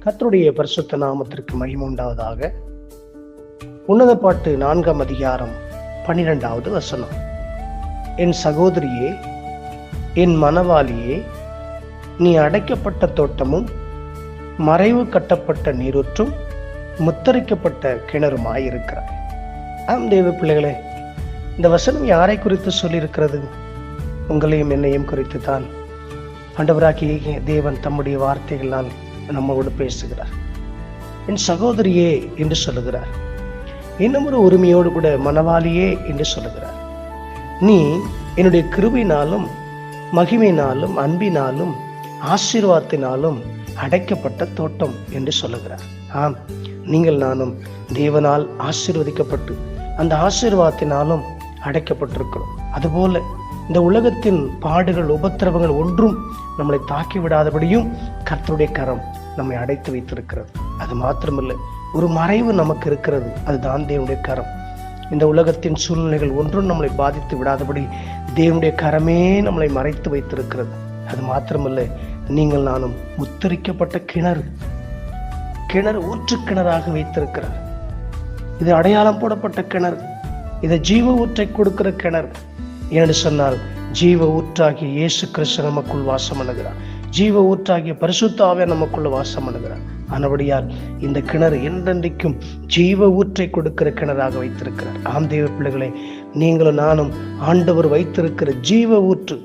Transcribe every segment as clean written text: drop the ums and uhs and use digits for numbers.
கர்த்தருடைய பரிசுத்த நாமத்திற்கு மகிமை உண்டாவதாக. உன்னத பாட்டு 4ஆம் அதிகாரம் 12வது வசனம். என் சகோதரியே, என் மனவாளியே, நீ அடைக்கப்பட்ட தோட்டமும் மறைவு கட்டப்பட்ட நீரூற்றும் முத்தரிக்கப்பட்ட கிணறுமாயிருக்கிறாய். ஆம் தேவ பிள்ளைகளே, இந்த வசனம் யாரை குறித்து சொல்லியிருக்கிறது? உங்களையும் என்னையும் குறித்து தான் ஆண்டவராகிய தேவன் தம்முடைய வார்த்தைகளால் நம்மோடு பேசுகிறார். என் சகோதரியே என்று சொல்லுகிறார். இன்னும் ஒரு உரிமையோடு கூட மனவாளியே என்று சொல்லுகிறார். நீ என்னுடைய கிருபையினாலும் மகிமையினாலும் அன்பினாலும் ஆசீர்வாதத்தினாலும் அடைக்கப்பட்ட தோட்டம் என்று சொல்லுகிறார். ஆம், நீங்கள் நானும் தேவனால் ஆசீர்வதிக்கப்பட்டு அந்த ஆசீர்வாதத்தினாலும் அடைக்கப்பட்டிருக்கிறோம். அதுபோல இந்த உலகத்தின் பாடுகள் உபத்திரவங்கள் ஒன்றும் நம்மளை தாக்கி விடாதபடியும் கர்த்தருடைய கரம் நம்மை அடைத்து வைத்திருக்கிறது. அது மாத்திரமில்லை, ஒரு மறைவு நமக்கு இருக்கிறது, அதுதான் தேவனுடைய கரம். இந்த உலகத்தின் சூழ்நிலைகள் ஒன்றும் நம்மளை பாதித்து விடாதபடி தேவனுடைய கரமே நம்மளை மறைத்து வைத்திருக்கிறது. அது மாத்திரமில்லை, நீங்கள் நானும் முத்தரிக்கப்பட்ட கிணறு ஊற்று கிணறாக வைத்திருக்கிறார். இது அடையாளம் போடப்பட்ட கிணறு, இது ஜீவ ஊற்றை கொடுக்கிற கிணறு. என்று சொன்னால், ஜீவ ஊற்றாகிய இயேசு கிறிஸ்து நமக்குள் வாசம் பண்ணுகிறார். ஜீவ ஊற்றாகிய பரிசுத்த ஆவியானவர் நமக்குள்ள வாசம் பண்ணுகிறார். ஆனபடியால் இந்த கிணறு என்றென்றைக்கும் ஜீவ ஊற்றை கொடுக்கிற கிணறாக வைத்திருக்கிறார். ஆம் தேவ பிள்ளைகளே, நீங்களும் நானும் ஆண்டவர் வைத்திருக்கிற ஜீவ ஊற்று.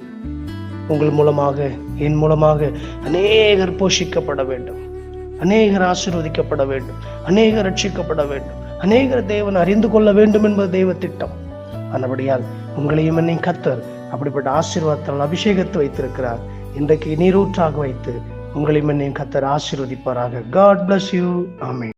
உங்கள் மூலமாக, என் மூலமாக அநேகர் போஷிக்கப்பட வேண்டும், அநேகர் ஆசீர்வதிக்கப்பட வேண்டும், அநேகர் ரட்சிக்கப்பட வேண்டும், அநேகர் தேவன் அறிந்து கொள்ள வேண்டும் என்பது தெய்வ திட்டம். ஆனபடியால் உங்களையும் என்னையும் கர்த்தர் அப்படிப்பட்ட ஆசீர்வாதத்தால் அபிஷேகத்தை வைத்திருக்கிறார். இன்றைக்கு நீரூற்றாக வைத்து உங்களையும் என்னையும் கர்த்தர் ஆசீர்வதிப்பாராக. God bless you. ஆமென்.